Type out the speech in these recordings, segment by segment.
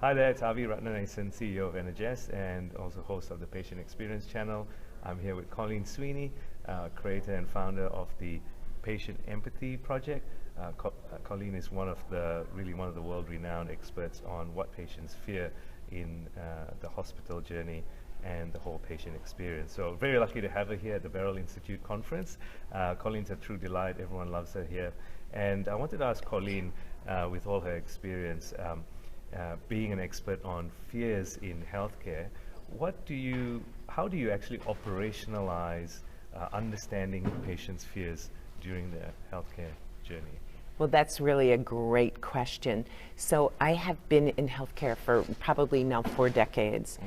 Hi there, it's Avi Ratnanason, CEO of Energize and also host of the Patient Experience channel. I'm here with Colleen Sweeney, creator and founder of the Patient Empathy Project. Colleen is really one of the world-renowned experts on what patients fear in the hospital journey and the whole patient experience. So very lucky to have her here at the Beryl Institute conference. Colleen's a true delight, everyone loves her here. And I wanted to ask Colleen, with all her experience, being an expert on fears in healthcare, how do you actually operationalize understanding patients' fears during their healthcare journey? Well, that's really a great question. So I have been in healthcare for probably now 4 decades.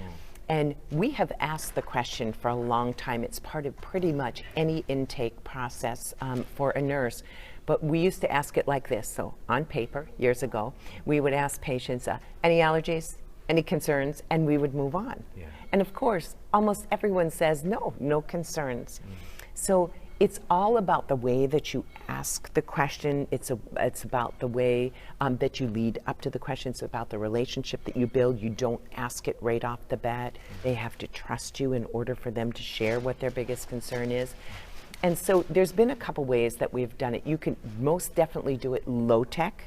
And we have asked the question for a long time. It's part of pretty much any intake process for a nurse. But we used to ask it like this. So on paper, years ago, we would ask patients, any allergies, any concerns, and we would move on. Yeah. And of course, almost everyone says, no concerns. So it's all about the way that you ask the question. It's about the way that you lead up to the question. It's about the relationship that you build. You don't ask it right off the bat. They have to trust you in order for them to share what their biggest concern is. And so there's been a couple ways that we've done it. You can most definitely do it low tech.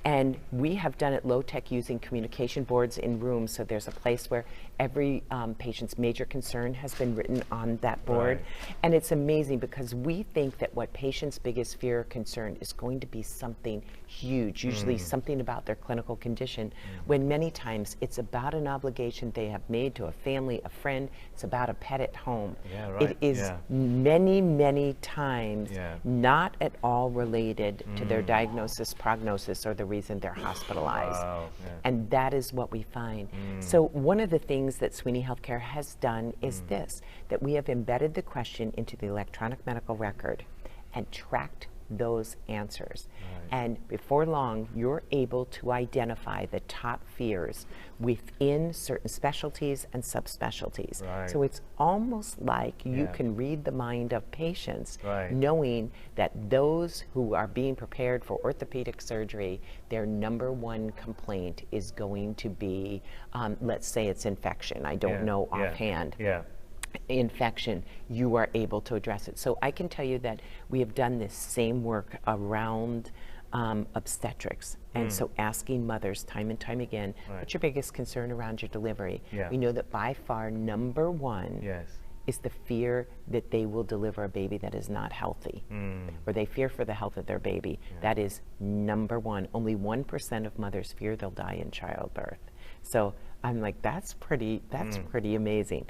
And we have done it low tech using communication boards in rooms. So there's a place where every patient's major concern has been written on that board. Right. And it's amazing because we think that what patients' biggest fear or concern is going to be something huge, usually something about their clinical condition, when many times it's about an obligation they have made to a family, a friend. It's about a pet at home. Yeah, right. It is many times not at all related to their diagnosis, prognosis, or the reason they're hospitalized. Wow. Yeah. And that is what we find. So one of the things that Sweeney Healthcare has done is this, that we have embedded the question into the electronic medical record and tracked those answers. Right. And before long, you're able to identify the top fears within certain specialties and subspecialties. Right. So it's almost like you can read the mind of patients, knowing that those who are being prepared for orthopedic surgery, their #1 complaint is going to be, let's say it's infection. I don't know offhand. Infection, you are able to address it. So I can tell you that we have done this same work around obstetrics. And so asking mothers time and time again, what's your biggest concern around your delivery? We know that by far #1 is the fear that they will deliver a baby that is not healthy, or they fear for the health of their baby. That is #1. Only 1% of mothers fear they'll die in childbirth. So I'm like, that's pretty amazing.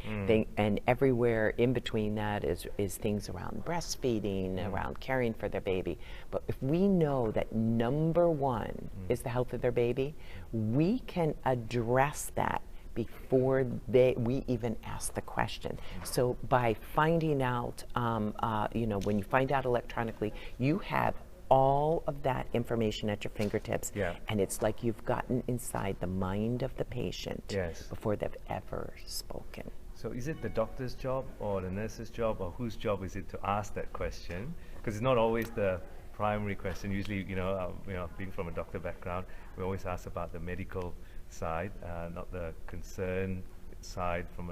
And everywhere in between that is things around breastfeeding, around caring for their baby. But if we know that #1 is the health of their baby, we can address that before we even ask the question. So by finding out, when you find out electronically, you have all of that information at your fingertips, and it's like you've gotten inside the mind of the patient before they've ever spoken. So is it the doctor's job or the nurse's job, or whose job is it to ask that question? Because it's not always the primary question. Usually, being from a doctor background, we always ask about the medical side, not the concern side from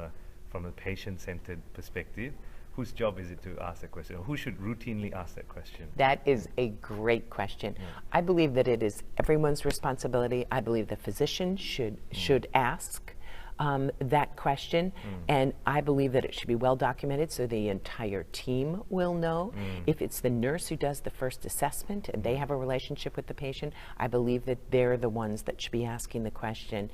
a patient-centered perspective. Whose job is it to ask that question? Or who should routinely ask that question? That is a great question. I believe that it is everyone's responsibility. I believe the physician should ask that question, and I believe that it should be well documented so the entire team will know. If it's the nurse who does the first assessment and they have a relationship with the patient, I believe that they're the ones that should be asking the question.